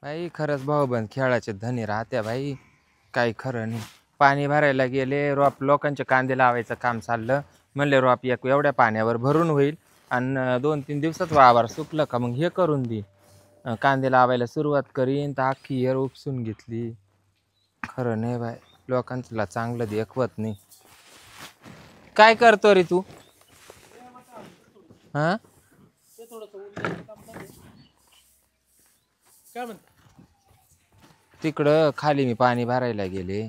बाई खरंच भाऊबंद खेळाचे धनी राहत्या बाई. काही खरं नाही. पाणी भरायला गेले, रोप लोकांचे कांदे लावायचं काम चाललं. म्हणले रोप एक एवढ्या पाण्यावर भरून होईल आणि 2-3 दिवसात वावर सुकलं का मग हे करून दे, कांदे लावायला सुरुवात करीन. तर अख्खी येर उपसून घेतली. खरं नाही बाय, लोकांचं चांगलं देखवत नाही. काय करतो रे तू? हा काय म्हणता? तिकडं खाली मी पाणी भरायला गेले.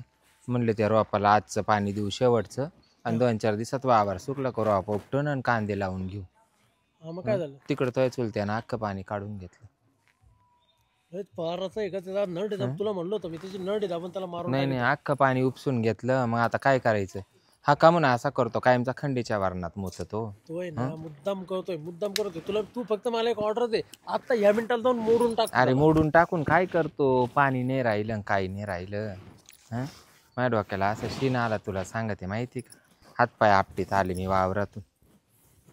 म्हणले त्या रोपाला आजचं पाणी देऊ शेवटचं, आणि 2-4 दिवसात वावर सुकलं का रोप उपटून आणि कांदे लावून घेऊ. मग काय झालं? तिकडं तो चुलत्यानं अख्खं पाणी काढून घेतलं. पाराचं आहे का त्याचा नळ दाब? तुला म्हणलो होतं मी त्याची नळ दाबून त्याला मारून नाही नाही, अख्खं पाणी उपसून घेतलं. मग आता काय करायचं? हा का म्हणून असा करतो कायमचा खंडीच्या वारणात मोत तो. तो आहे ना मुद्दाम करतोय. तुला तू फक्त मला एक ऑर्डर दे, आता या मिनिटाला जाऊन मोडून टाक. अरे मोडून टाकून काय करतो? पाणी नाही राहिलं काही नाही राहिलं. माझ्या डोक्याला असं शीन आला, तुला सांगते माहिती का? हातपाय आपटीत आले मी वावरातून.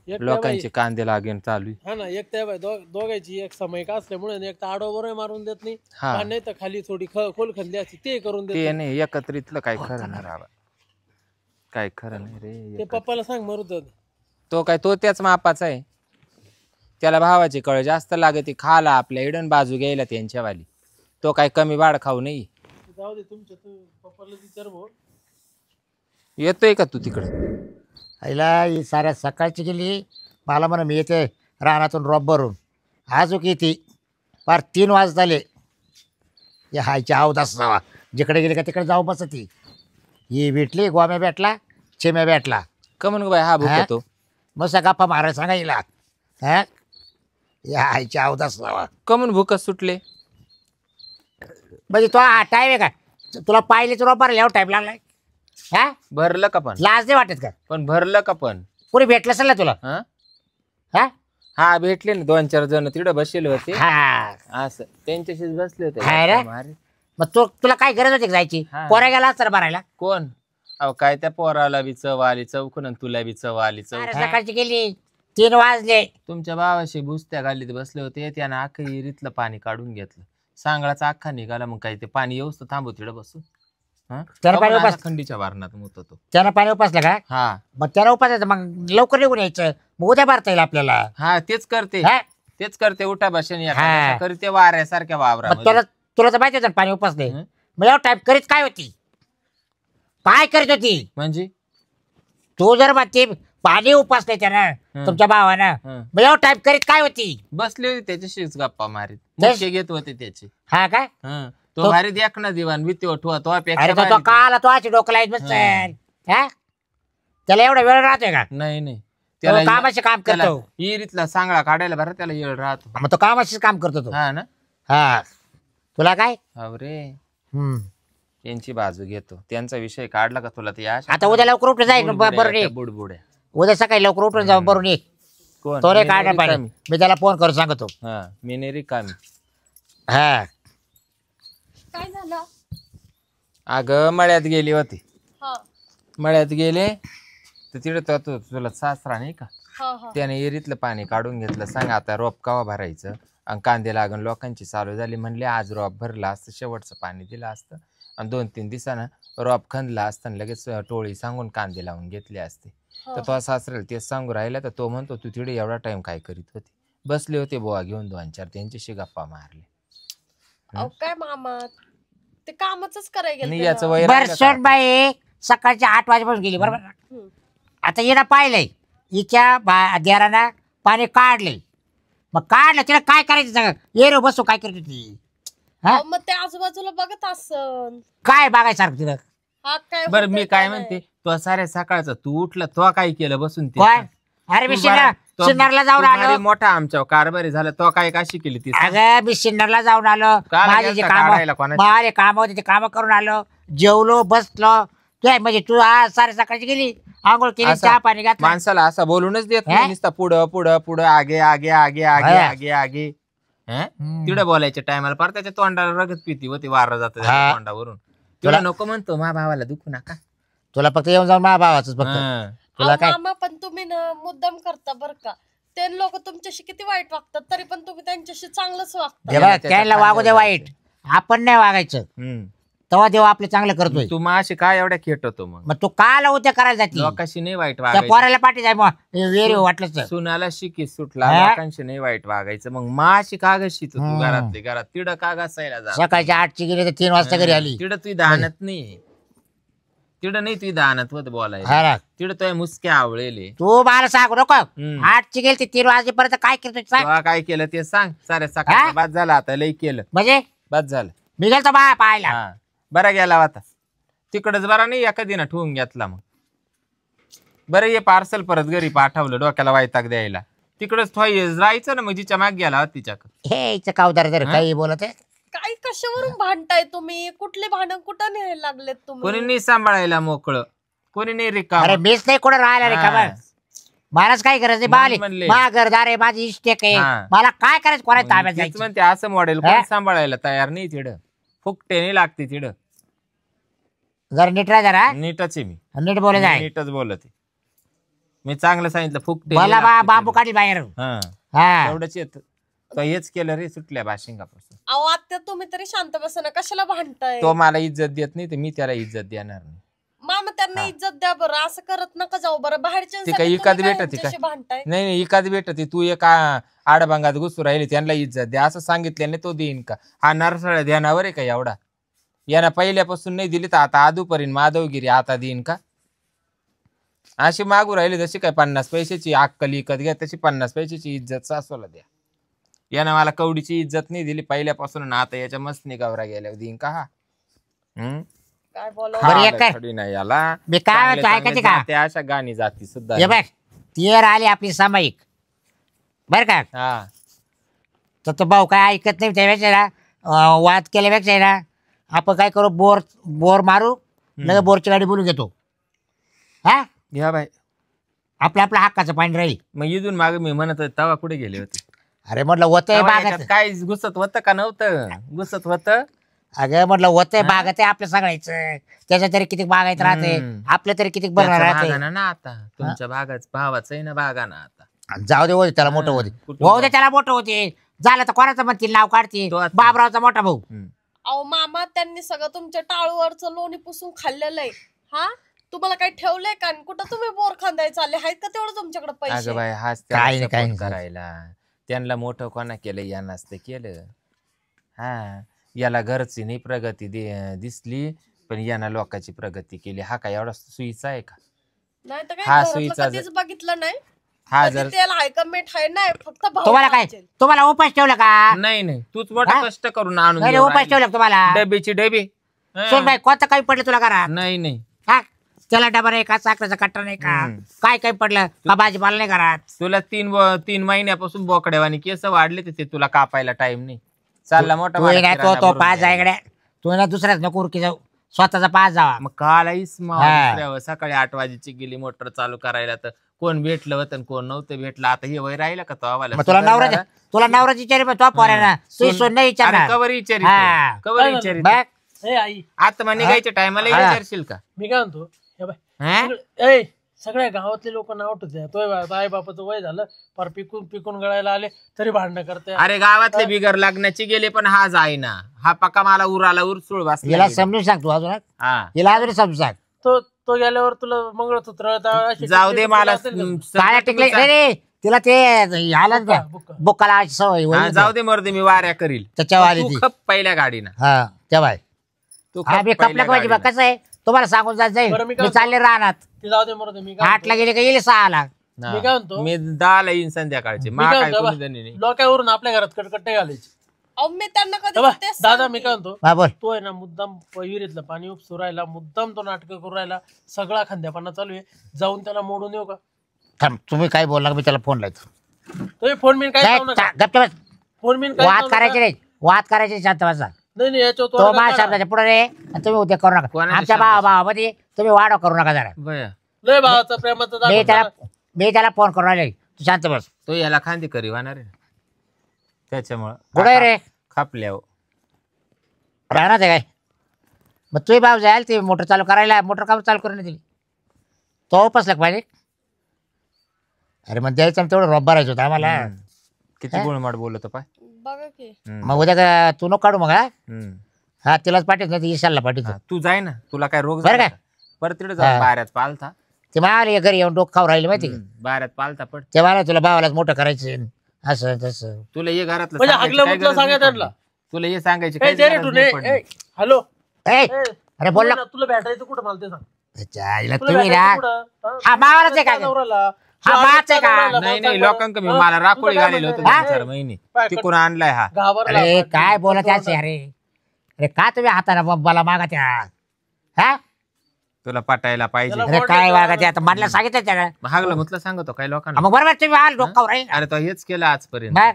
लोकांचे कांदे लागेल चालू आहे. हा ना, एक त्या दोघांची एक समय का असल्यामुळे एक तर आडोबर मारून देत नाही, हा नाही तर खाली थोडी खोल खंदी असते ते करून ते देत नाही एकत्रितलं. काय खरं नाही राव, काय खरं नाही ते. रे. पप्पाला सांग मरू दे. तो काय तो त्याच मापाचा आहे. त्याला भावाची कळ जास्त लागते खाला आपल्या इडन बाजू घ्यायला त्यांच्यावाली. तो काय कमी बाळ खाऊ नाही. जाऊ दे तुमच्या, तू पप्पाला विचार भाऊ. येतोय का तू तिकडे? आईला ही साऱ्या सकाळची गेली. मला म्हणा मी येते रानातून रॉब भरून. आजू किती फार 3 वाजत आले. या हायच्या अवदास जावा, जिकडे गेले का तिकडे जाऊ बस. ती ही भेटली, गोम्या भेटला, चिम्या भेटला. कमन बाय हा हा? भुकतो. मस्त गप्पा मारायला सांगा हिला. हा, या हायच्या अवदास जावा. कमन भुकत सुटले. म्हणजे तो टाईम आहे का? तुला पाहिलेच रॉब भरायला एवढा टाईम लागलाय? हा, भरलं का पण? लाज नाही वाटत का? पण भरलं का पण? कोणी भेटलं असेल ना तुला? हा हा हा भेटले ना 2-4 जण तिकडे बसले होते. हा, असं त्यांच्याशीच बसले होते. हाय रे. मारे. मग तुला काय गरज होती का जायची? हा. पोरा गेला असता भरायला. कोण? अहो काय त्या पोराला बी चव आली चौकून आणि तुला बी चव आली चौक. अरे सकाळची गेली, 3 वाजले. तुमच्या भावाशी बुसत्या गालीत बसले होते. त्यानं अख्खं विहिरीतलं पाणी काढून घेतलं. सांगळाचा अख्खा निघाला. मग काही ते पाणी येऊस तर थांबू तिकडे बसून. त्यानं पाणी उपास खंडीच्या वारणात मुत तो. त्यानं पाणी उपासलं का? हा मग त्याला उपासायचं, मग लवकर निघून यायचं. मग उद्या भरता येईल आपल्याला. हा तेच करते. हा? तेच करते. उठा भाषण हा. करते वाऱ्यासारख्या मग वावरा. तुला तर माहिती होतं ना पाणी उपासले. हं? मग एवढा टाईप करीत काय होती? काय करीत होती? म्हणजे तू जर म्हणते पाणी उपासले त्यानं, हं. तुमच्या भावानं, हं. मग एवढा टाईप करीत काय होती? बसले होते त्याच्याशीच गप्पा मारीत. तेच. मुख्य घेत होते त्याचे. हा काय? तो भारी देख ना दिवाण भीती उठवा तो अरे तो का आला? तो अशी डोकं लाईत बसेल. हा, त्याला एवढा वेळ राहतोय का? नाही नाही तो कामाचे काम त्याला करतो. विहिरीतला सांगळा काढायला बरं त्याला येळ राहतो. मग तो कामाशीच काम करतो तो. हा ना. हा, तुला काय? अरे हम्म. यांची बाजू घेतो. त्यांचा विषय काढला का तुला ते आता उद्या लवकर उठून जाईल बरोबर ये. बुडबुड्या. उद्या सकाळी लवकर उठून जाऊ बरोबर ये. कोण? तो रे मी काय नाही पाणी रिकामी. मी त्याला फोन करून सांगतो. हा मी नाही रिकामी. हा, काय झालं? अगं मळ्यात गेली होती. हा मळ्यात गेले तर तिकडे तुला सासरा नाही का, हा हा. त्याने विहिरीतलं पाणी काढून घेतलं. सांग आता रोप कवा भरायचं? आणि कांदे लागून लोकांची चालू झाली. म्हणले आज रोप भरला असतं, शेवटचं पाणी दिलं असतं आणि 2-3 दिवसानं रोप खंदला असतं आणि लगेच टोळी सांगून कांदे लावून घेतले असते. तर तो सासऱ्याला तेच सांगू राहिला. तर तो म्हणतो तू तिकडे एवढा टाइम काय करीत होती? बसले होते बोवा घेऊन 2-4 त्यांच्याशी गप्पा मारले. अहो काय मामा, ते कामच करायला आणि गेलं याचं त्याला. वय बर राहिलं सोड का? बाई, सकाळच्या 8 वाजेपासून गेली बरोबर. हम्म. आता हिनं पाहिलंय हिच्या देरानं पाणी काढले. मग काढलं तिला काय करायचं सांग? ये रे बसू, काय करत होती? हा? अहो, मग ते आजूबाजूला बघत असन. काय बघायसारखं तिला? हा काय बरं होतंय मी काय नाही. म्हणते, तो साऱ्या सकाळचा तू उठला तो काय केलं बसून ते काय? सांग. अरे मी तू बरा- तो- सिन्नरला जाऊन तू भारी आलो. मोठा आमच्या कारभारी झाला. तो काय काशी केली ती सांग. अगं मी सिन्नरला जाऊन आलो. काल माझे जे गेलता काम काढायला कोणाची? माझे काम होते ते काम करून आलो. जेवलो, बसलो. काय म्हणजे तू आज सारे सकाळची गेली, आंघोळ केली, असं चहा पाणी घातलं. माणसाला असं बोलूनच देत हे? नाही. नुसतं पुढं पुढं पुढं आगे आगे आगे आगे हा. आगे आगे. हम्म. तिकडे बोलायच्या टायमाला पर त्याच्या तोंडाला रगत पिती होती, वारं जात हा. तोंडावरून. तुला नको म्हणतो मा भावाला दुखू नका. तुला फक्त येऊन जाऊन माझ्या भावाच फक्त. हा. तुला अहो, काय? मामा पण तुम्ही ना मुद्दाम करता बर का. ते लोक तुमच्याशी किती वाईट वागतात तरी पण तुम्ही त्यांच्याशी चांगलंच वागता. हे बघ, त्याला वागू दे वाईट, आपण नाही वागायचं. हम्म. तेव्हा देव आपलं चांगलं करतोय. तू माशी काय एवढ्या खेटतो मग मग तू काल उद्या करायला जाते लोकांशी नाही वाईट त्या वागायचं. पोराला पाठी जाय वेरी वाटलंच तर. सुनाला शिकी सुटला हा? लोकांशी नाही वाईट वागायचं मग माशी का गशी तू हम्म. घरातली घरात तिडं का घासायला जा सकाळची 8ची गेली तर 3 वाजता घरी आली. तिडं तुझी दानत नाही तिडं नाही तुझी दानत होत बोलायला हा ना. तिडं तुझ्या मुसक्या आवळेले तू मला सांगू नको. हम्म. 8ची गेली ती 3 वाजेपर्यंत काय करतोय सांग. तेव्हा काय केलं ते सांग साऱ्या हा? सकाळ बाद झाला आता लई केलं म्हणजे बाद झालं मी गेलतो बा पाहायला. हा बरा गेला होता तिकडच बरा नाही एका दिना ठेवून घेतला मग बरं ये पार्सल परत घरी पाठवलं डोक्याला वायताक द्यायला तिकडच राहायचं ना मग जिच्या माग गेला होता तिच्याकडे हे इथं कावदार जर काही बोलत आहे. काय कशावरून भांडताय तुम्ही? कुठले भांडण कुठं न्यायला लागलेत कोणी तुम्ही? नाही सांभाळायला मोकळं कोणी नाही रिकाम अरे मीच नाही कुठं राहायला रे खबर. मलाच काय गरज नाही बाली म्हणले. मा घरदार आहे माझी इष्टेक आहे. हा. मला काय करायचं कोणाच्या ताब्यात तेच जायचं. म्हणते असं मॉडेल कोण हा? सांभाळायला तयार नाही तिडं फुकटे नाही लागते तिडं जरा नीट राहा जरा. नीटच आहे मी नीट बोलत मी आहे. नीटच बोलत मी चांगलं सांगितलं फुकटे मला नाही लागते बाबू तिडं. काढी बाहेर. हा हा एवढंच येत तो हेच केलं रे सुटल्या बाशिंगापासून अहो आत्या तुम्ही तरी शांत बसा ना, कशाला भांडताय? तो मला इज्जत देत नाही तर मी त्याला इज्जत देणार नाही मामा त्यांना हा. इज्जत द्या बरं, असं करत नका जाऊ बरं. बाहेरच्या ती काही एखाद भेटत भांडताय. नाही नाही एखादी भेटत तू एका आडबांगात घुसू राहिली त्यांना इज्जत द्या असं सांगितल्याने तो देईन का? हा नरसळ्या ध्यानावर आहे का एवढा? यांना पहिल्यापासून नाही दिली तर आता आदूपर्यंत माधवगिरी आता देईन का? अशी मागू राहिली जशी काय 50 पैशाची अक्कल विकत घ्या तशी 50 पैशाची इज्जत सासवला द्या. यानं मला कवडीची इज्जत नाही दिली पहिल्यापासून आणि आता याच्या मस्त गावरा गेल्या देईन का हा? काय बोलावं? बरं, हा, एक काय? थोडी नाही याला मी काय चांगले- म्हणतो, ऐकायचे चांगले का? जाते, अशा गाणी जाती सुद्धा हे बघ तेर आली आपली सामायिक बर का. हा तर तो भाऊ काय ऐकत नाही त्यापेक्षा ना वाद केल्यापेक्षा ना आपण काय करू बोर बोर मारू लगेच बोरची गाडी बोलून घेतो. हा घ्या बाई आपल्या आपल्या हक्काचं पाणी राहील. मग इथून मागे मी म्हणत होते, तेव्हा कुठे गेले होते? अरे म्हटलं होतंय तेव्हा बागात. याच्यात काय घुसत होतं का नव्हतं? घुसत होतं. अगं म्हटलं होतंय बागात आहे आपलं सगळ्याचं. त्याच्या तरी किती बागायत राहते आपल्या तरी किती बरं त्याचं राहते. बागानं ना आता तुमच्या भावाचं आहे ना बागानं आता जाऊ दे होते त्याला मोठं होते कुठं होऊ दे त्याला मोठं होते. झालं तर कोणाचं म्हणतील नाव काढतील. तो आता- बाबरावचा मोठा भाऊ. अहो मामा त्यांनी सगळं तुमच्या टाळूवरचं लोणी पुसून खाल्लेलं आहे. हा तुम्हाला काही ठेवलंय का? आणि कुठं तुम्ही बोर खांदाय चालले आहेत का तेवढं तुमच्याकडे पैसे? अगं बाई हाच काय नाही, त्याला काय support नाही. करायला त्यांना मोठं कोणा केलं यानाच ते केलं. हा याला घरची नाही प्रगती दिसली पण यानं लोकांची प्रगती केली. हा काय एवढा सुईचा आहे का? नाही तर हा, काय घरातलं सुईचा कधीच बघितलं नाही. हा कधी जर तेल आहे का मीठ आहे नाही, फक्त भाव तुम्हाला काय पाहिजे. तुम्हाला उपास ठेवलं का? नाही नाही तूच मोठं हा? कष्ट करून आणून नाही देऊ उपास राहिली. ठेवलं का तुम्हाला? डबेची डबे सोन बाई कोणतं काही पडलं तुला घरात? नाही नाही हा त्याला डबा नाही का साखरेचा कट्टा नाही का? हम्म. काय काही पडलं का भाजीपाला नाही घरात? तुला 3 महिन्यापासून बोकड्यावानी केस वाढले ते तुला कापायला टाइम नाही. चालला मोठा तू मला ना किराणा तो भरून पाच द्यायला. जायकडे तू ना दुसऱ्याच नको उरकी जाऊ स्वतःचा पाच जावा. मग कालाहीच हा. सकाळी 8 वाजेची गेली मोटर चालू करायला तर कोण भेटलं होतं आणि कोण नव्हतं भेटलं. आता हे वय राहिलं का तो आम्हाला मग तुला नवरा विचारी तो पोऱ्याना तू सोन नाही विचारणार. कवर विचारित हा. कवर विचारित बघ ए आई आता निघायच्या टायमाला हा. विचारशील का? मी काय म्हणतो, हे बाय हा? ए सगळ्या गावातले लोक नाव ठेवते. तो आई बापाचं वय झालं पर पिकून पिकून गळायला आले तरी भांडणं करते. अरे गावातले बिगर लग्नाची गेले पण हा जाईना. हा पक्का मला उराला उरसूळ हिला बसला. समजून सांग तू अजून हा हिला अजून समजून सांग. तो गेल्यावर तुला मंगळसूत्र अशी जाऊ दे मला काळ्या टिकले नाही रे तिला ते आला ना बुक्का. बोकाला सवय हा, जाऊ दे मरदे मी वाऱ्या करील. त्याच्यावर आली तू ती. खप पहिल्या गाडीनं हा तेव्हा तू हा खप मी पहिल्या कपल्या पाहिजे बघ गाडीनं. कसं आहे तुम्हाला सांगून जात जाईल. बरं, मी काय मी चालले राहणार ते जाऊ दे मरते. मी काय 8ला गेले का येईल 6ला. हा. मी काय म्हणतो? मी 10ला येईन संध्याकाळचे मी मा काय काय म्हणतो कोणी बा, जणी नाही. लोकांवरून आपल्या घरात कटकट्टे घालायचे. अहो मी त्यांना कधी हे बा, तेच दादा सांगते. मी काय म्हणतो, हा बोल तो आहे ना मुद्दाम विहिरीतलं पाणी उपसू राहिला, मुद्दाम तो नाटक करू राहिला, सगळा खांद्यापाना चालू आहे. जाऊन त्याला मोडून येऊ का? थांब तुम्ही काय बोलला मी त्याला फोन लावतो. तो फोन बिन काय लावू नका. गप्प बस. फोन बिन काय वाद लावू करायचे नका. नाही वाद करायचे शांत बसा. नाही नाही याच्यावर तो तोडगा माझ्या काढा. शब्दाच्या पुढे रे आणि तुम्ही उद्या करू नका. कोणाच्या आमच्या शब्दाच्या? भावामध्ये तुम्ही वाढव करू नका जरा. बया लय भावाचा प्रेमाचा मी दाखवून त्याला टाका. मी त्याला फोन करून राहिले तू शांत बस. तो याला खांदी करी वाहणार आहे ना. त्याच्यामुळं कुठे रे खापल्या राहणार आहे काय? मग तुझी भाव जाईल ते मोटर चालू करायला मोटर काम चालू करून दिली तो उपसला का पाहिजे. अरे मग द्यायचं ना तेवढं रॉब भरायचं होतं आम्हाला. किती गोळमाट बोलत पाय. बघा की मग उद्या का तू नको काढू मग हम्म. हा तिलाच पाठवत नाही ईशाला पाठवतो. हा, तू जाय ना, तुला काय रोग बरं झाला काय? का? परत तिकडे हा. जा बाऱ्यात पालथा. ते मला घरी येऊन डोकं खाऊ राहिले माहिती का? बाऱ्यात पालथा पड. ते मला तुला भावालाच मोठं करायचं असं तसं. तुला ये घरातलं म्हणजे सांगायची हागलं काय मुतलं गरज सांगा नाही त्यांना. पडली. तुला हे सांगायची ए, काय दे रे गरज तू नाही ने. पडली. ए, हॅलो ए अरे बोल ना. तुला भेटायचं कुठं मला ते सांग. त्याच्या आईला तुला तुम्ही भेटायचं ना कुठं? हा, मावालाच आहे का? नवऱ्याला. हा, माच आहे का? नवऱ्याला नाही मला नाही, सांग लोकांक मी बरं. मला तुझं राखोळी काय घालेलं होतं म्हणणं आहे? 2-4 महिने काय तिकडून आणलाय हा. घाबरला. अरे पण काय तू- बोलत तू- आहे अरे. अरे का तुम्ही हाताने मला मागा त्या हा तुला पटायला पाहिजे. त्याला- अरे काय वागा ते आता मला सांगितलं त्याला. हागलं म्हटलं सांगतो काय लोकांना. मग बरोबर तुम्ही आल डोकं राहील. अरे तो हेच केलं आजपर्यंत. मग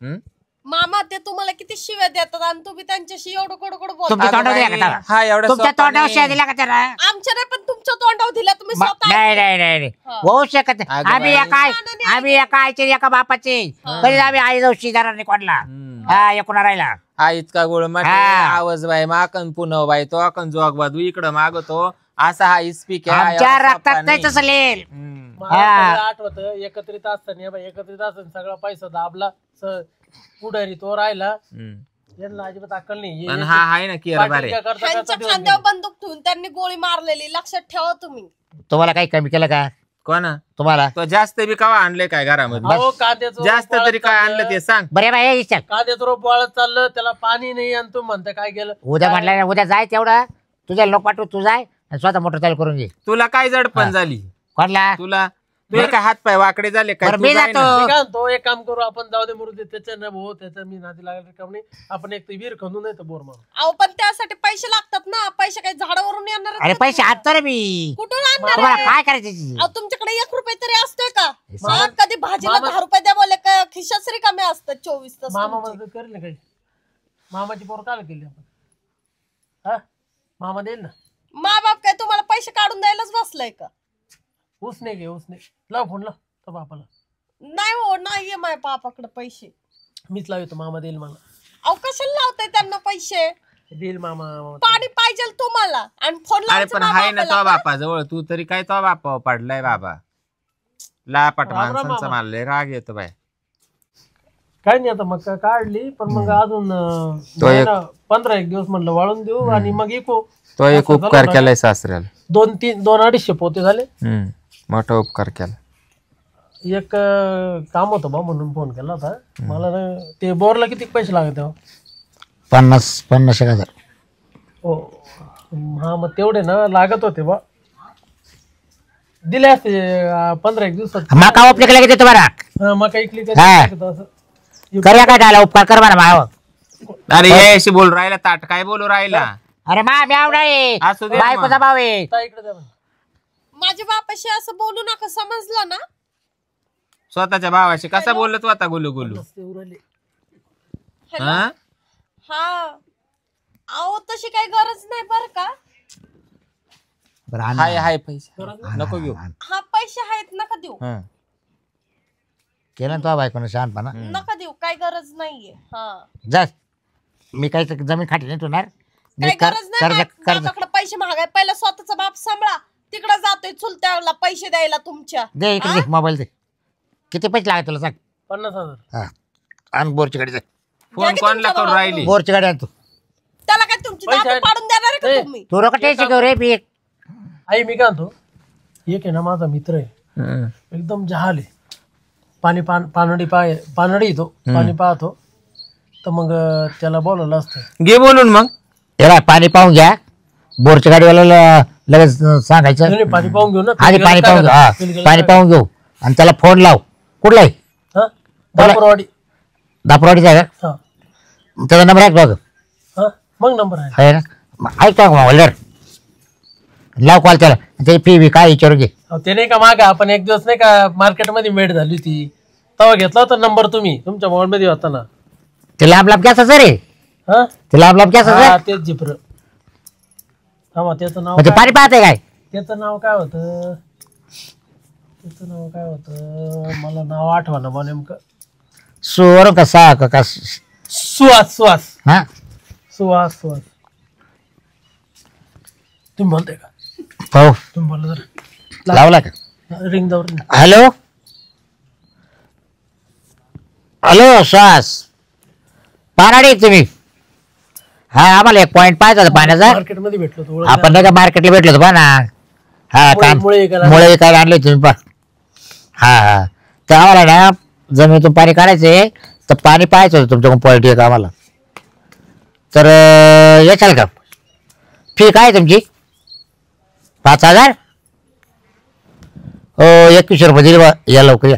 हम्म? मामा ते तुम्हाला किती शिव्या देतात आणि तुम्ही त्यांच्याशी एवढं कडकड बोलता. तुमच्या अगं तोंडावर बाई, दिला का त्याला? हा एवढा तुमच्या सोपा तोंडावर नाही. शिया दिला का त्याला? आमच्या नाही पण तुमच्या तोंडावर दिला तुम्ही स्वतः. नाही नाही नाही नाही. हा. होऊ शकत नाही. अगं आम्ही बाई. आम्ही एका आईचे एका बापाचे कधी आम्ही आई जाऊ शेजारा नाही कोणला. हम्म. हा एकूण राहिला. हा इतका गोळ माटे हा. आवाज बाई माकन पुनव बाई तो अकन जोग बादू इकडं मागतो असा हा इस्पीक आमच्या रक्तात नाही तसं लेल. मला हा. सगळं आठवत एकत्रित असताना बाई, एकत्रित असताना सगळा पैसा दाबला पुढारी तो राहिला. यांना अजिबात अक्कल नाही. आणि हा आहे ना केर बारे. पाटील काय करता त्यांच्या करता दिवस खांद्यावर गेले. बंदूक ठेवून त्यांनी गोळी मारलेली लक्षात ठेवा तुम्ही. तुम्हाला काही कमी केलं का कोणा तुम्हाला? तो जास्त बी कवा आणले काय घरामध्ये अहो, कांद्याचं जास्त रोप तरी काय वाळत आणलं ते चाललं. सांग. बरे बाई चल कांद्याचं रोप वाळत चाललं, त्याला पाणी नाही आणि तू म्हणता काय केलं. उद्या म्हटलं उद्या जाय तेवढं तुझ्या लोक पाठवू तू जाय आणि स्वतः मोटर चालू करून घे. तुला काय जडपण झाली कोणला तुला तुझे काय हात पाय वाकडे झाले काय बरं, तू मी जाय ना. जातो. मी काय म्हणतो, एक काम करू आपण, जाऊ दे मरू दे, त्याच्या न भाऊ त्याच्या मी नादी लागले काम नाही. आपण एक तर विहीर खंदू नाही तर बोर मारू. अहो पण त्यासाठी पैसे लागतात ना. पैसे काही झाडावरून येणार आहेत अरे का पैसे तुम्हाला? आणतो रे मी. कुठून आणणार तुम्हाला आहे? काय करायचं त्याची? अहो तुमच्याकडे 1 रुपये तरी असतोय का? मामा- हा, कधी भाजीला मामा- 10 रुपये द्या बोलले का खिशात तरी कमी असतात 24 तास मामा तुमचे. मदत करेल ना काही. मामाची पोर काय केली आपण? हा, मामा देईल ना. मा बाप काय तुम्हाला पैसे काढून द्यायलाच बसलाय का? उसने घे उसने. लाव फोन लाव तो बापाला. नाही हो, नाहीये माझ्या बापाकडे पैसे. मीच लावतो, मामा देईल मला. अहो कशाला लावताय त्यांना पैसे? देईल मामा. पाणी पाहिजे तुम्हाला आणि फोन अरे लावायचं पण मा हाय ना तो बापाला. बापा जवळ तू तरी काय तो बापा पडलाय बाबा. लापाट राम राम माणसांचा मामा. मला लय राग येतो बाय. काय नाही आता मग काढली, पण मग अजून तो एक- 15-1 दिवस म्हणलं वाळून देऊ आणि मग इको. तो एक असं उपकार झालं केलाय सासऱ्याला. 2-2-250 पोते झाले. मोठा उपकार केला. एक काम होतं बा म्हणून फोन केला होता मला ना. ते बोरला किती पैसे लागत तेव्हा? 50,000. हो, हा मग तेवढे ना लागत होते बा. दिले असते 15-1 दिवसात. मका उपले केला की तुम्हाला हा, मका इकली हा. करूया काय झाला उपकार कर मला भाव. अरे याशी बोल राहिला ताट काय बोलू राहिला. अरे मा म्याव नाही असू दे ना बायकोचा मग. भाव आहे. इकडे द्या म्हणे. माझ्या बापाशी असं बोलू नका, समजलं ना? स्वतःच्या भावाशी कसा बोलत तू आता गुलू गुलू. ते उरले. हॅलो? हा हा. अहो तशी काही गरज नाही बरं का. बरं, आण हाय ना. हाय पैसे नको घेऊ. हा पैसे आहेत नका देऊ. हं. केलं ना तो बायकोनं शहाणपणा. नका देऊ, काही गरज नाहीये. हा, जा मी काही तर जमीन खाटी नाही तुणार. मी काही गरज नाही. कर्ज बापाकडे पैसे महागाय, पहिला स्वतःचा बाप सांभाळा. तिकडे जातोय चुलत्याला पैसे द्यायला तुमच्या. दे इकडे दे मोबाईल दे. किती पैसे लागत तुला सांग. 50,000. हा आण बोरची गाडी दे. फोन कोणला करून राहिली. बोरची गाडी आण तू. त्याला काय तुमची पैसे दात आहेत. पाडून देणार आहे ए. का तुम्ही? तू रोक टेन्शन घेऊ रे मी आई मी काय म्हणतो, एक आहे ना माझा मित्र आहे, हं. एकदम जहाल आहे. पानडी तो पाणी पाहतो. तर मग त्याला बोलवलं असतं. घे बोलून मग. हे पाणी पाहून घ्या. बोरच्या गाडीवाल्याला लगेच सांगायचं नाही, पाणी पाहून घेऊ ना. आधी पाणी पाहून घेऊ. हा पाणी पाहून घेऊ आणि त्याला फोन लाव. कुठला आहे? हा, दापोरवाडी. दापरवाडीचा आहे का? हा त्याचा नंबर आहे का बघ. हा, मग नंबर आहे. आहे ना मग ऐकतो मोबाईलवर लाव कॉल त्याला. ते फी बी काय विचारू घे. अहो, ते नाही का माग आपण एक दिवस नाही का मार्केटमध्ये भेट झाली होती, तेव्हा घेतला होता नंबर तुम्ही तुमच्या मोबाईल मध्ये होता ना. ते लांब लांब कॅस रे. हा ते लांब लांब कॅस हा, तेच जिप्र. हा, त्याचं नाव म्हणजे काय? पाणी पाहते काय. त्याचं नाव काय होतं? त्याचं नाव काय होतं मला नाव आठवना बा नेमकं. सुवर कसा का सुहास. हा सुहास. तुम्ही बोलताय का? हो तुम्ही बोला जरा. लावला का? रिंग जाऊ रिंग. हॅलो हॅलो श्वास पाराडे तुम्ही हा आम्हाला एक पॉईंट पाहिजे होता पाण्याचा मार्केटमध्ये भेटलो तो आपण नाही का मार्केटला भेटलो होतो पहा ना हा काम मुळे विकायला मुळे काय आणले तुम्ही पहा हा हा तर आम्हाला ना जमिनीतून पाणी काढायचे तर पाणी पाहायचं होतं तुमच्याकडून पॉईंट एक आम्हाला तर येचाल का फी काय तुमची 5,000 हो 2100 रुपये दिले बा या लवकर या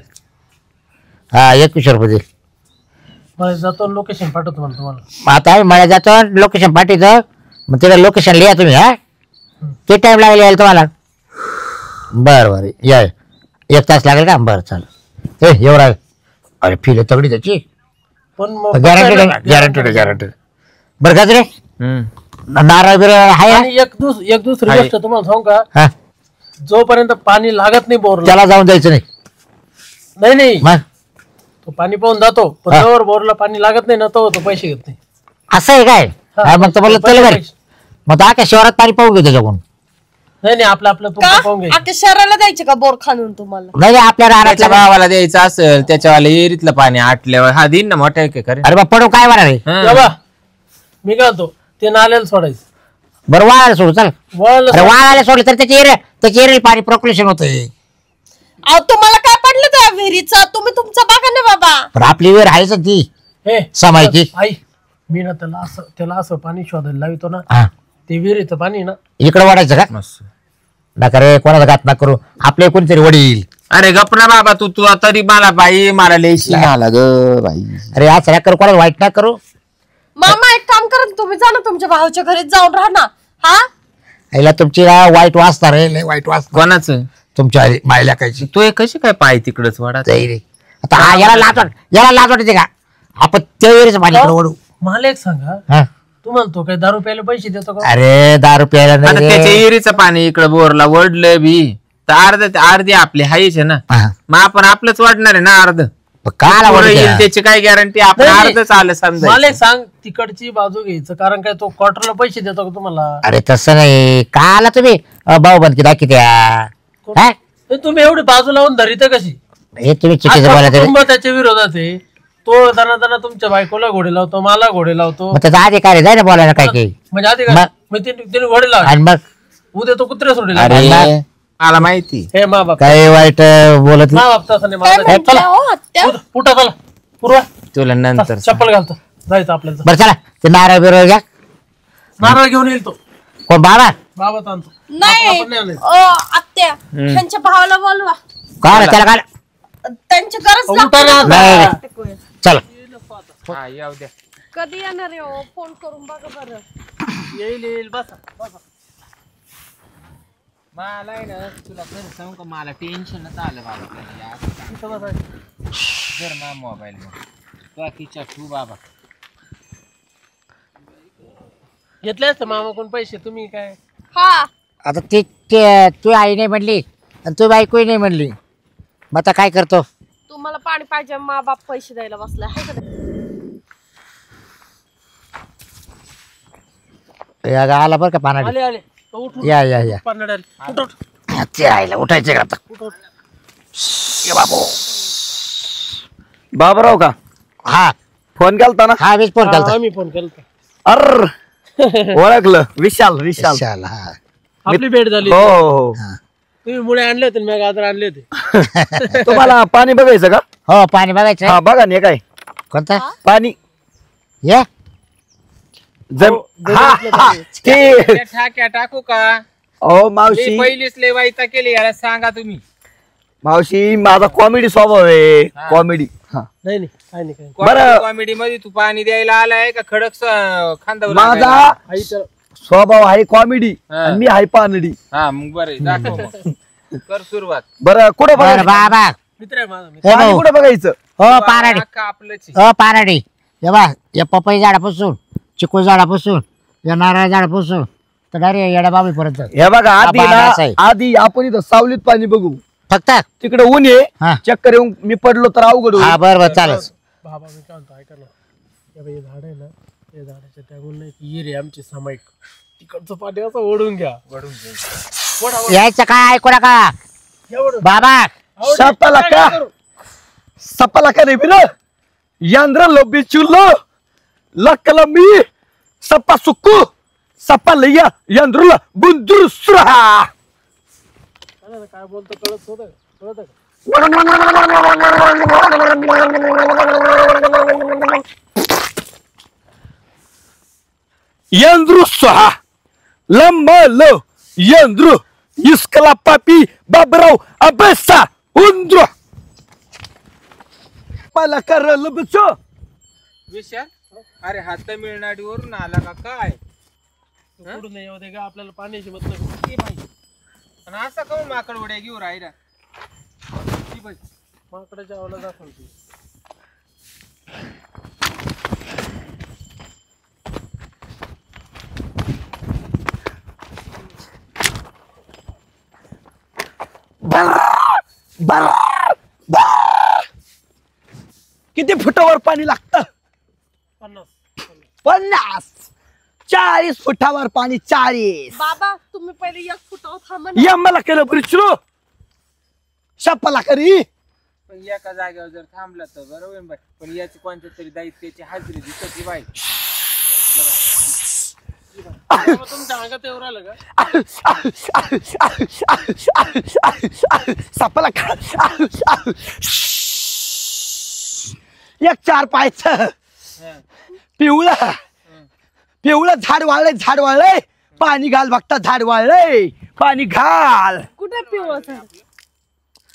हा 2100 रुपये दिले मला जातो लोकेशन पाठवतो मला तुम्हाला मग आता आम्ही मला जातो लोकेशन पाठवतो मग तिला लोकेशन लिहा तुम्ही हा किती टाईम लागेल यायला तुम्हाला बरं बरं या 1 तास लागेल का बरं चालेल एवढा अरे फील तगडी त्याची पण मग गॅरंटेड बरं का रे नारळ बिरळ आहे आणि एक दुसरी आहे. गोष्ट तुम्हाला सांगू का हा जोपर्यंत पाणी लागत नाही बोरला त्याला जाऊन द्यायचं नाही नाही मग तो पाणी पाहून जातो पण हा. जोवर बोरला पाणी लागत नाही ना तो पैसे घेत नाही असं आहे काय हा. हा, मग तर मला पैसे- चल बरं मग तर शहरात पाणी पाहून घेऊ त्याच्याकडून नाही आपलं तुमचं पाहून का घ्यायचं अख्ख्या शहराला द्यायचे का बोर खाणून तुम्हाला नाही आपल्या त्याच्या रानातल्या भावाला द्यायचं असेल त्याच्यावाला एरीतलं पाणी आटल्यावर हा देईन ना मोठ्या आहे का खरे अरे मग पडू काय म्हणा रे बाबा मी काय म्हणतो ते नाल्याला सोडायचं बरं वाळायला सोडू चल वळलं अरे वाळायला सोडलं तर त्याची एरेल पाणी प्रॉक्युलेशन होतंय अहो तुम्हाला काय पडलं त्या विहिरीचं तुम्ही तुमचं बघा ना बाबा पण आपली वेळ आहेच ना ती हे समायची. आई मी ना त्याला असं पाणी शोधायला लावितो ना हा ते विहिरीचं पाणी ना इकडे वाढायचं का मस्त. नका रे कोणाला घात ना करू आपले कोणीतरी वडील अरे गप ना बाबा तू तू तरी मला बाई मला लेशी आला ग बाई अरे आज सगळ्या करू कोणाला वाईट ना करू मामा एक काम करा ना, तुम्ही जा ना तुमच्या भावाच्या घरी जाऊन राहा ना हा याला तुमची ना वाईट वाचणार रे लय वाईट वाचणार कोणाचं तुमच्या मायला कायची तू हे कशी काय पाय तिकडच वाढा जाई रे आता हा याला लाज वाटते का आपण त्या वेळेस पाणी इकडे वडू मला एक सांगा हा तू म्हणतो काय दारू प्यायला पैसे देतो का अरे 10 रुपयाला आता नाही त्याच्या रे. एरीचं पाणी इकडे बोरला वडलं बी तर अर्धी आपली हायच आहे ना हा. मग आपण आपलंच वाढणार आहे ना अर्ध पण काला पुढं वडू येईल त्याची काय गॅरंटी आपण नाही, नाही. अर्धच आलं समजा मला एक सांग तिकडची बाजू घ्यायचं कारण काय तो क्वार्टरला पैसे देतो का तुम्हाला अरे तसं नाही काला तुम्ही भाऊ बंद दाखी द्या हा? हे तुम्ही एवढी बाजू लावून धरित कशी हे तुम्ही चुकीचं अख्खं बोला कुटुंब त्याच्या विरोधात आहे तो दाना तुमच्या बायकोला घोडे लावतो मला घोडे लावतो मग त्याचा अधिकारी जाय ना बोलायला काय काही म्हणजे आधी मग- मग तिने घोडे लावले आणि मग उद्या तो कुत्रे सोडेल अरे मला माहिती हे मा बाप काही वाईट बोलत मा बाप तसं नाही काय मला म्हटलं हो आत्या पुटा चला पूर्वा तुला नंतर चप्पल घालतो जायचं आपल्याला बरं चला ते नारळ बिरळ घ्या नारळ घेऊन येईल तो कोण बाबा बाबा ताणतो नाही आपण नाही आणायचं. आत्या त्यांच्या भावाला बोलवा काय त्याला काय त्यांची गरज उठा ना लागते नाही, ना. नाही. चला हा, येऊ द्या कधी येणार आहे हो? फोन करून बघा बरं येईल बसा मला आहे ना तुला खरं सांगू का मला टेन्शनच आलं बाबा इथं बसायचं. जर मा मोबाईल तुला तिच्या ठू बाबा घेतले असते मामाकडून पैसे तुम्ही काय हा आता ती तू आई नाही म्हणली आणि तू बायकोही नाही म्हणली मग आता काय करतो तुम्हाला पाणी पाहिजे मा बाप पैसे द्यायला बसलाय हाय का नाही? आला बरं का पानाडी आले आले तो उठ या पाण्यात आले उठ उठ ते आईला उठायचं का आता उठ उठ ये बाबू बाबराव का हा फोन केलता ना हा मीच फोन हा, केलता आम्ही फोन केला अर ओळखलं विशाल विशाल विशाल हा आपली भेट झाली हो हो तुम्ही मुळे आणले होते मी गाजर आणले होते तुम्हाला पाणी बघायचं का हो पाणी बघायचं हा बघा ना काय कोणता पाणी ये हा, हा, ते ठाक्या टाकू का ओ मावशी पहिलीच लय वाईटा केली याला सांगा तुम्ही मावशी माझा कॉमेडी स्वभाव आहे कॉमेडी हा नाही नाही काय नाही काय बरं. कॉमेडी मध्ये तू पाणी द्यायला आलाय का खडक खांदा माझा आई तर स्वभाव आहे कॉमेडी हा. आणि मी आहे पानडी हा मग बरं दाखव मग कर सुरुवात बरं कुठं बरं बघायचं बाबा मित्र आहे माझा मित्र हे पाणी भाऊ कुठं बघायचं हो पानाडी आपलंच हो पानाडी हे बा या पपई झाडापासून चिकू झाडापासून या नारळ झाडापासून तर डायरेक्ट येड्या बाबी पर्यंत हे बघा आधी बाबा ना असं आहे. आधी आपण इथं सावलीत पाणी बघू फक्त तिकडे ऊन हा. आहे चक्कर येऊन मी पडलो तर अवघड होईल. हा बरं बरं चालेल बाबा मी काय म्हणतो ऐका ना हे बाई, हे झाड आहे ना हे झाडाच्या त्यागून नाही ती येरे आमची सामायिक तिकडचं पाणी असं ओढून घ्या ओढून घ्या यायचं काय ऐकू नका एवढं बाबा सापाला का सापाला का रे बिर యంద్రంలో బిచ్చుల్లో లక్కల మీ సప్ప సుక్కు సప్పలయ్య యంద్రుల బుందురుస్రా काय बोलतो कळत होतं कळत యంద్రు సహా లమ్మలో యంద్రు ఇస్కల పాపి బాబరావ్ అబెసా ఉంద్రు मला करल बचो विशाल अरे हा तमिळनाडूवरून आला का काय कुठून नाही होते का आपल्याला पाण्याची मतलब ती बाई आणि असा का माकड उड्या घेऊ राहिला ती बाई माकडाच्या आवला दाखवते किती फुटावर पाणी लागतं 50 40 फुटावर पाणी 40 बाबा तुम्ही पहिले 1 फुटावर थांबा ना. या मला केलं बरिचलो शापाला करी पण एका जागेवर जर थांबला तर बरोबर आहे बाई पण याची कोणत्या तरी दायित्वाची हाजरी दिसत बाई बाबा, तुमच्या अंगात एवढं आलं का सापाला एक 4 पायचं हं. पिवळं पिवळं झाड वाळलंय पाणी घाल बघता झाड वाळलंय पाणी घाल कुठे पिवळं झाड?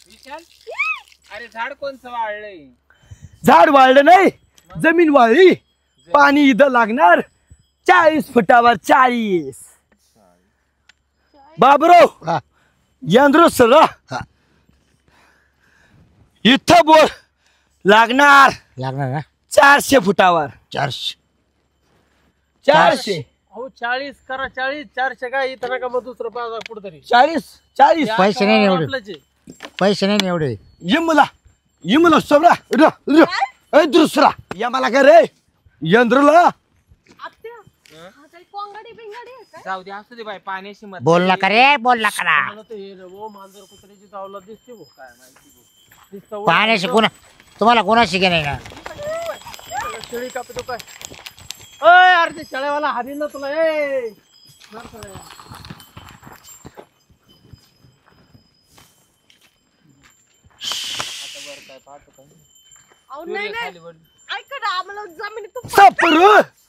विशाल अरे झाड कोणचं वाळलंय झाड वाळलं नाही जमीन वाळली पाणी इथं लागणार 40 फुटावर 40 बाबरो हा यंद्र सर हा इथं बोल लागणार लागणार ना 400 फुटावर 400 400 अहो 40 करा 40 400 काय इथं नका मग दुसरं पाहा कुठतरी 40 पैसे नाही एवढे. आपलंच आहे. पैसे नाही ना एवढे यमला सोबरा दुसरा यमाला का रे यंद्रला आत्या हा काही कोंगाडी बिंगाडी आहे काय? जाऊ दे असू दे बाई पाण्याशी मत बोल नका रे बोल नका ना मला तर हे रे, मांजर कुत्र्याची चावला दिसते भाऊ काय माहिती दिसतं पाण्याशी कोणा तुम्हाला कोणाशी घे नाही ना शेळी कापतो काय अय अरे ते शेळ्यावाला हानी ना तुला ए मार शेळ्या. अहो नाही नाही ऐका ना आम्हाला जमिनीतून सपर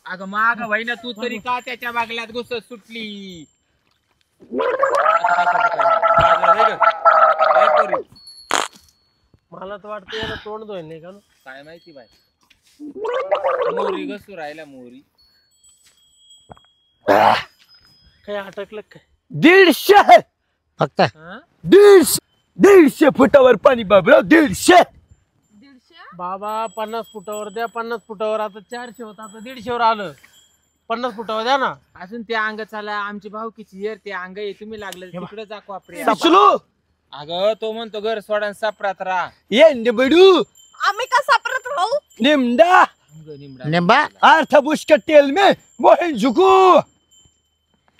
अगं माग ना तू तरी का त्याच्या बागल्यात घुसत सुटली आता काय करतो काय? काय करू? मला तर वाटतं याला तोंड धुईल नाही का ना काय माहिती बाई मोरी घसू राहिला मोरी काय अटकलं काय 150 फक्त हं? 150 फुटावर पाणी बाबराव 150 150 बाबा 50 फुटावर द्या 50 फुटावर आता 400 होता आता 150 वर आलं 50 फुटावर द्या ना अजून ते अंग चाला आमची भाऊकीची येर ते अंग आहे तुम्ही लागलं तिकडे जा कोपऱ्यात. सपलो अगं तो म्हणतो घर सोडा आणि सापरात राहा ये बडू आम्ही का सापडत राहू निमडा अंग निमडा निंबा अर्थ बुष्क तेल में मोहिन झुकू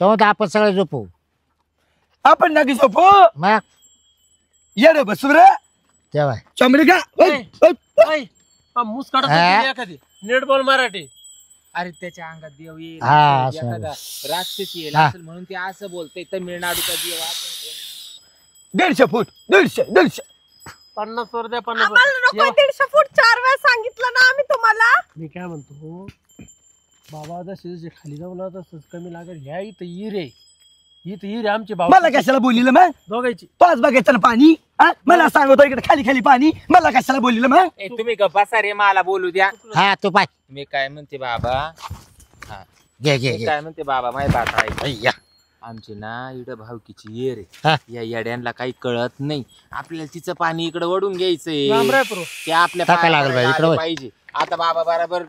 तो म्हणतो आपण सगळे झोपू आपण नागी झोपू मग ये रे बसुरे तेव्हा चमडी का मुस्काडा हा? एखादी नेट बॉल मराठी अरे त्याच्या अंगात देव येईल हा, असं. एखादा राक्षस येईल हा. असेल म्हणून ते असं बोलतय तमिळनाडूचा देव आपण 150 फूट 150 50 वर द्या 50 आम्हाला नको 150 फूट 4 वेळा सांगितलं ना आम्ही तुम्हाला मी काय म्हणतो बाबा जसे जसे खाली जाऊ ना तसंच कमी लागेल ह्या इथं हिरे इथं हिरे आमचे भाऊ मला कशाला बोललेलं मग दोघायची 5 बघायचं ना पाणी हा? मला सांगतो इकडे खाली खाली पाणी मला कशाला बोललेलं मग ए, तुम्ही गप्पा रे मला बोलू द्या हा तू पाय मी काय म्हणते बाबा घे घे मी घे काय म्हणते बाबा माय बात आहे अय्या. आमची ना इकडं भावकीची येर हा. आहे या येड्यांना काही कळत नाही आपल्याला तिचं पाणी इकडे वडून घ्यायचंय रामरायपूर ते आपल्या टाकायला लागलं बाई, पायापर्यंत इकडं आले वळ. पाहिजे आता बाबा बरोबर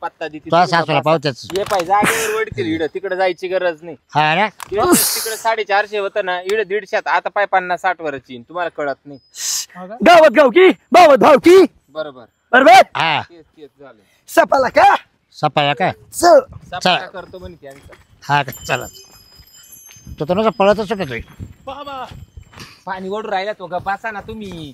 पत्ता देते तो सासूला पावत्याच ये पाहिजे जागेवर वडतील इकडं तिकडे जायची गरज नाही हा ना तिकडे 450 होतं ना इकडे 150 आता पाय 50-60 वरच येईन तुम्हाला कळत नाही गावात गावकी भावात भावकी बरोबर बरोबर हा तेच झालं सपाला का सपाया काय सपाटा करतो म्हणे त्यांचं हा का चला तो तर पळतच सुटतोय बाबा पाणी ओढून राहिला तो बसा ना तुम्ही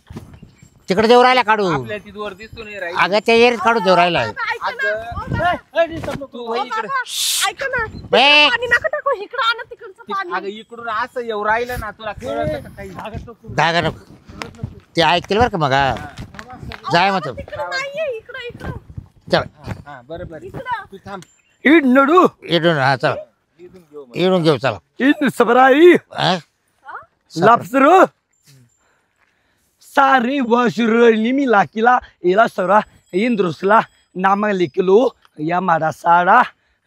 तिकडे देऊ राहिला काढू आपल्या तिथं वर दिसून नाही राहील. अगं ते एरीत काढू देऊ राहिला ऐका ना, ओ अगं, बाबा. तू वही इकडे. ऐका ना बे. पाणी नका टाकू इकडं आणा तिकडचं अगं पाणी इकडून असं येऊ राहिलं ना तुला कळत का काही. धागा नको ते ऐकतील बरं का मग हा. जाय मग तू. तिकडं नाहीये इकडं इकडं चल हा बरोबर इकडं तू थांब. इड नडू इडून हा चल इथून घेऊ मग. इडून घेऊ चला इड सबराई हा? लापसर सारे वशुरली मी लाकीला एला सरा इंद्रुसला नामा लिखलो या मारा साडा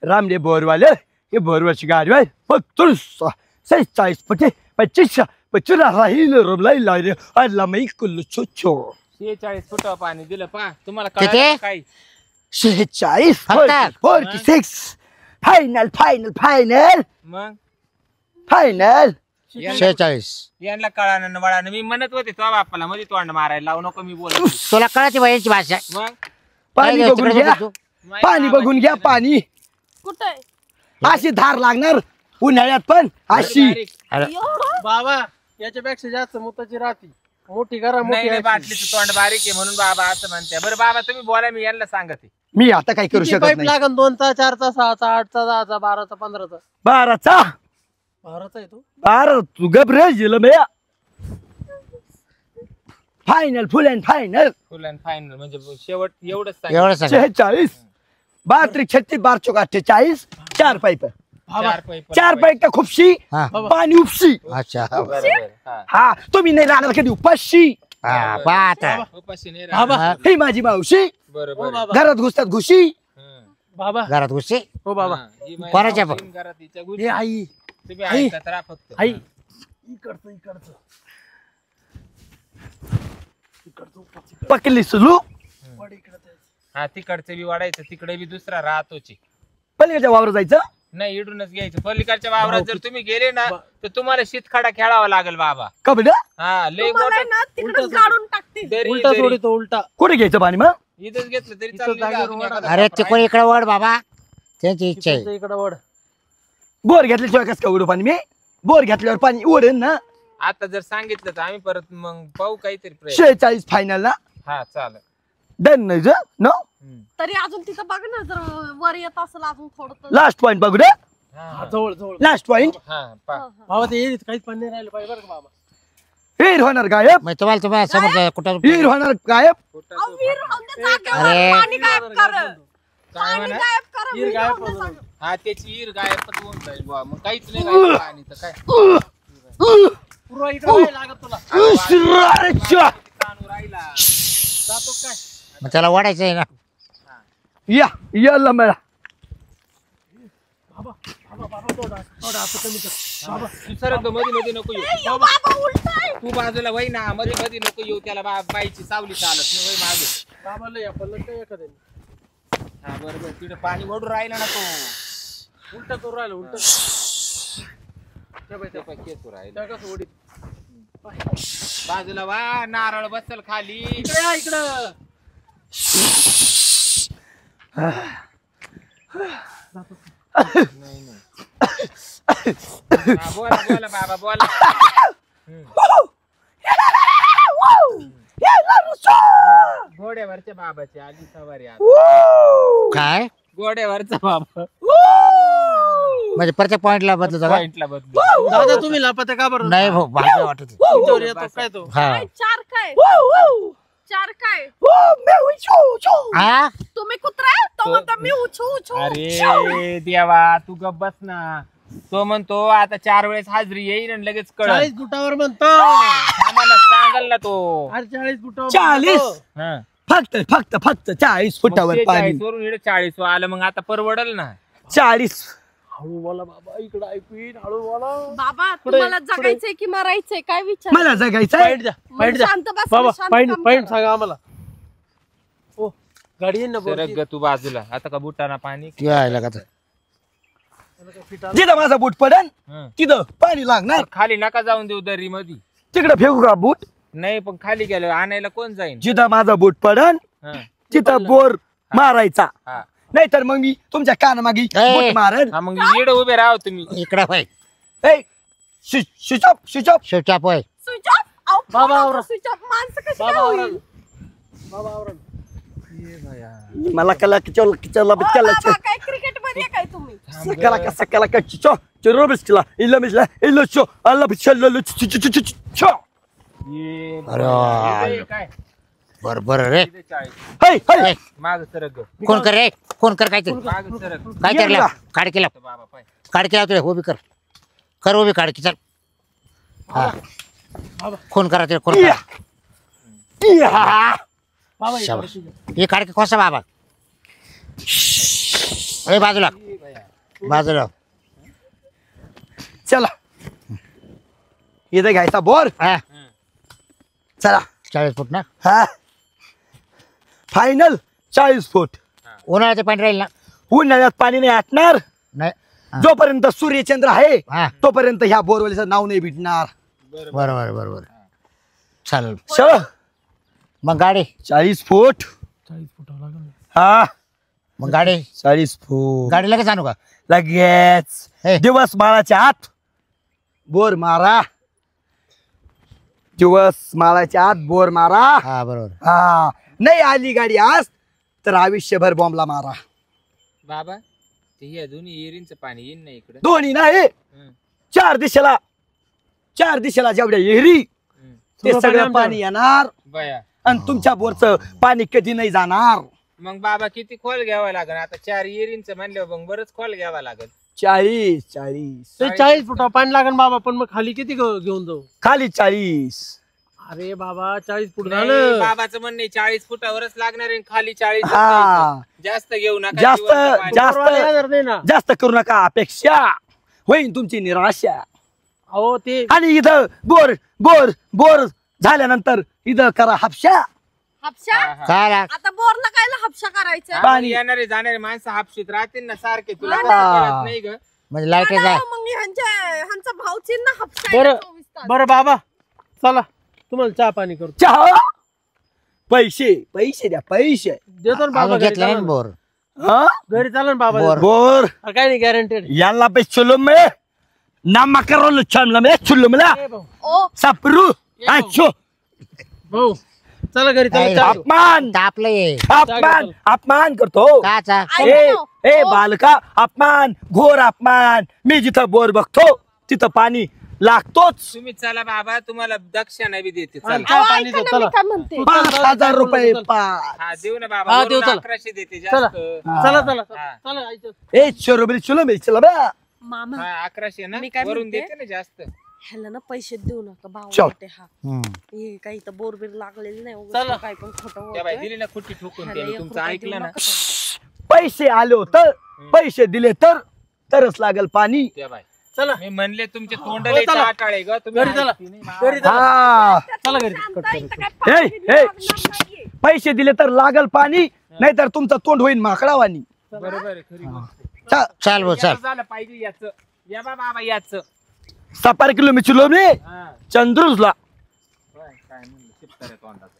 रामडे बोरवाले हे बोरवाची गाडी आहे फक्त 46 25 राहील रोबलाई लायरे अल्ला मै कुल्लू छोछो 46 फुट पाणी दिलं पा तुम्हाला किती? कळलं काय 46 फक्त? 46 फायनल फायनल फायनल मग फायनल 46 यांना कळानं वळानं मी म्हणत होते तो बापाला मध्ये तोंड मारायला लावू नको मी बोलत होते. तुला कळते बाईची भाषा मग पाणी काय बघून तिकडे घ्या बघू. पाणी बघून घ्या पाणी कुठं आहे? अशी धार लागणार उन्हाळ्यात पण अशी बारीक. अरे, एवढं बाबा याच्यापेक्षा जास्त मुताची राहती मोठी करा नाही मोठी नाही, अशी. बाटलीचं तोंड बारीक आहे म्हणून बाबा असं म्हणते. बरं बाबा तुम्ही बोला मी यांना सांगते. मी आता काही करू किती शकत पाईप नाही लागन 2चा 4चा 6चा 8चा 10चा 12चा 15चा 12चा 12चा आहे तो 12 तू गबरे गेलं मेया final full and final full and final म्हणजे शेवट एवढंच सांग. एवढं सांग 46 32 36 12 48 चार पाईप चार पाईप का खुपशी हा पाणी उपशी अच्छा बरोबर. हा. हा तुम्ही नाही राहणार कधी उपाशी हा पाहत उपाशी नाही बाबा राहणार. ही माझी मावशी हो बरोबर. बाबा घरात घुसतात घुशी हं. बाबा घरात घुसते हो बाबा हा, ही माझी कोणाच्या मावशीन घरात हिच्या गुढी. हे आई तुम्ही आई. ऐकत राहा फक्त. आई हा. इकडचं पकडली सुलू हा तिकडचं बी वाढायचं तिकडे बी दुसरा राहतोच. पलीकडच्या वावर जायचं नाही इडूनच घ्यायचं. पलीकडच्या वावरात जर तुम्ही गेले ना तर तुम्हाला शीतखडा खेळावा लागेल बाबा. कबड हा लय तुम्हाला आहे मोठं ना तिकडं उलटं काढून टाकते दरी- उलटा दरी. सोडी तो उलटा कुठे घ्यायचं पाणी मग इथंच घेतलं तरी इथं चालेल. जागेवर अजून वाढा. एखादा अरे वापरा. तिकडे इकडे वड बाबा त्यांची इच्छा आहे तिकडचं इकडं वड बोर घेतल्याशिवाय कसं काय उडू पाणी मी बोर घेतल्यावर पाणी उडेल ना आता जर सांगितलं तर आम्ही परत मग पाहू काहीतरी प्रयत्न. 46 फायनल ना हा चालेल. डन नाही नो तरी अजून तिथं बघ ना जर वर येत असेल अजून थोडं तर. लास्ट पॉइंट बघू रे हा जवळ जवळ लास्ट पॉइंट हा पा. बाबा ते येईल काहीच पण नाही राहिलं पाहिजे बरं का बाबा हीर होणार गायब मग तुम्हाला समोर कुठं हीर होणार गायब कुठं अहो, तो वीर फा- राहून दे जागेवर. अरे. पाणी गायब कर काय पाणी म्हणा? गायब कर वीर वीर गायब राहून दे करू. जागेवर. हा त्याची ईर गायबच होऊन जाईल बुवा. मग काहीच नाही राहिलं पाणी तर काय. पूर्वा इकडं नाही लागत तुला उसराच्या. ताणू राहिला. जातो काय मग त्याला वाढायचं आहे ना या लंबा थोडा असं कमी कर बाबा तू सरक मध्ये मध्ये नको येऊ. ए, यो बाबा उलटय तू बाजूला वही ना मध्ये मध्ये नको येऊ. त्याला बाईची सावली चालत नाही वय मागे. बाबाला या पडलं काय एखाद्याने हा बरोबर तिकडे पाणी ओढून राहिला ना तो. उलट करू राहिलं उलट ते पाय केस राहिला. त्या कसं ओढीत बाजूला वा नारळ बसल खाली. इकडे या इकडं नाही नाही. हा, बोला बोला बाबा बोला. घोड्यावरच्या बाबाची आली सवारी आता. काय घोड्यावरचा बाबा म्हणजे प्रत्येक पॉइंटला बदलतो का पॉइंटला बदलू. दादा तुम्ही लापते का बरं नाही भाऊ भाग्य वाटत तुमच्यावर येतो काय तो हा काय चार काय चार काय हा तुम्ही कुत्रा तो म्हणतो मी उछू उछू अरे देवा तू गप बस ना. तो म्हणतो आता 4 वेळेस हाजरी येईल आणि लगेच कळल. 40 फुटावर म्हणतो आम्हाला सांगाल ना तो. अरे 40 फुटावर 40 म्हणतो. हा. फक्त फक्त फक्त 40 फुटावर पाणी 40 वरून इकडे 40 आलं मग आता परवडल ना. 40 हळू बोला बाबा इकडे ऐकू येईल हळू बोला बाबा पुढे, तुम्हाला जगायचंय की मारायचंय काय विचार मला जगायचंय पॉइंट द्या पॉइंट द्या शांत बस बाबा शांत पॉइंट काम पॉइंट करा. सांगा आम्हाला ओ गाडी येईन ना सरक बोलती. ग तू बाजूला. आता का बुटाना पाणी. यायला का तर. त्याला काय फिट आलं? जिथं माझा बूट पडन हं. तिथं पाणी लागणार खाली नका जाऊन देऊ दरी मध्ये. तिकडे फेकू का बूट नाही पण खाली गेलं आणायला कोण जाईन. जिथं माझा बूट पडन हं. तिथं बोर मारायचा हा नाहीतर मग मी तुमच्या कानामागी ए. बूट मारन हा, मग इकडे उभे राहा तुम्ही. इकडं होय ए स्विच ऑफ शेवटाप होय स्विच ऑफ अहो बाबा, फोन आवरा. स्विच ऑफ माणसं कशी बाबा, काय आवरा. होईल बाबा आवरण. ये भया मला कला किचला किचला बिचला बाबा, काय क्रिकेट मध्ये काय तुम्ही? sakala ka chicho chirobisla illa misla illa cho alla bichalla cho ये अरे हे काय बरोबर रे. इथे 40. hey hey ए, माग सरक ग. कोण कर रे कोण कर काय ते माग सरक काय करला काढ केला बाबा पाय. काढ केला तुला उभी कर उभी काढ की चल हा कोण करा ते कोण करा बाबा हे शाबास. करतो. हे काढ की कोसा बाबा ए बाजूला ये भया बाजूला चला इथे घ्यायचा बोर हा चला 40 फूट ना हा फायनल 40 फूट उन्हाळ्याचं पाणी राहील ना उन्हाळ्यात पाणी नाही आटणार नाही हा. जोपर्यंत सूर्यचंद्र आहे हा तोपर्यंत ह्या बोरवेलीचं नाव नाही भेटणार बरोबर चालेल चल मग गाडी 40 फूट 40 फुटावं लागेल ना. हा मग गाडी 40 फूट गाडी लगेच आणू का लगेच हे. दिवस माळाच्या आत बोर मारा दिवस माळाच्या आत बोर मारा हा बरोबर हा नाही आली गाडी आज तर आयुष्यभर बॉम्बला मारा बाबा ते हे दोन्ही येरींचं पाणी येईन ना इकडे. दोन्ही नाही चार दिशेला जेवढ्या येरी ते सगळं सगळं पाणी पाणी येणार बया आणि तुमच्या बोरचं पाणी कधी नाही जाणार मग बाबा किती खोल घ्यावा लागेल आता 4 येरींचं म्हणल्यावर मग बरंच खोल घ्यावा लागेल. 40 ते 40 फुटा पाणी लागेल बाबा, पण मग खाली किती घेऊन जाऊ? खाली 40 अरे बाबा 40 फूट नाही, झालं. बाबाचं म्हणणे 40 फुटावरच लागणार आहे खाली 40 हा जास्त घेऊ नका. जास्त जिवंत पाणी. जास्त बरोबर येणार नाही ना. जास्त करू नका अपेक्षा होईल तुमची निराशा अहो ते आणि इथं बोर बोर बोर झाल्यानंतर इथं करा हापशा हापशा? हा, हा. काय आता बोरला कायला हापशा करायचा? पाणी. येणारे जाणारे माणसं हापशीत राहतील ना सारखे तुला हा कसं ना. कळत नाही ग. म्हणजे लाईट जाय मग ह्यांचा भाऊचीन ना हापशा बरं. आहे 24 तास. बरं बाबा चला तुम्हाला चहा पाणी करतो. चहा पैसे पैसे द्या पैसे देतो ना बाबा, अजून घरी घेतलं चाला नाही ना. बोर हा? घरी चाला ना बाबा. बोर. बोर काय नाही गॅरंटेड. यांना पे चुलू में नाम करो चमला में चुलू मला ओ सापरू अच्छो भाऊ चला घरी नाही. चला. अपमान तापलं ये अपमान अपमान करतो काचा ऐक ए ना. ए ओ. बालका अपमान घोर अपमान मी जिथं बोर बघतो तिथं पाणी लागतोच तुम्ही चला बाबा तुम्हाला दक्षिणा बी देते हा, चला. चहा अहो, पाणी ऐका दे, ना, चला. मी काय म्हणते 5,000 रुपये पाच हा देऊ ना बाबा हा, वरून देऊ, चला. 1100 देते चला जास्त. चला चला हा. चला आईचं. ए चोरोबरी चुलो मी चला बा मामा हा 1100 ना मी काय वरून म्हणते? देते ना जास्त. ह्याला ना पैसे देऊ नका भाऊ चल. वाटे हा हे काही तर बोरबीर लागलेलं नाही उगाच चला. काय पण खोटं त्या बाई बोलतोय. दिली ना खुट्टी ठोकून ह्याला त्याने एक तुमचं रुपया ऐकलं देऊ ना. नका. पैसे आले तर पैसे दिले तरच लागल पाणी त्या बाई चला मी म्हणले तुमचे तोंड हो, लय चला. टाटाळे ग तुम्ही घरी चला. ऐकती नाही मामा. घरी चला. हा चला घरी. शांत इथं काय हे, पाणी बिणी हे. लागणार नाहीये. पैसे दिले तर लागल पाणी नाहीतर तुमचं तोंड होईल माकडावानी बरोबर आहे खरी गोष्ट. चाल भाऊ चाल याचं झालं पाहिजे याच या बाबा याच 7 किलो मी चुलो मी चंद्रुसला काय म्हणलं शिपतारे तोंडाचं.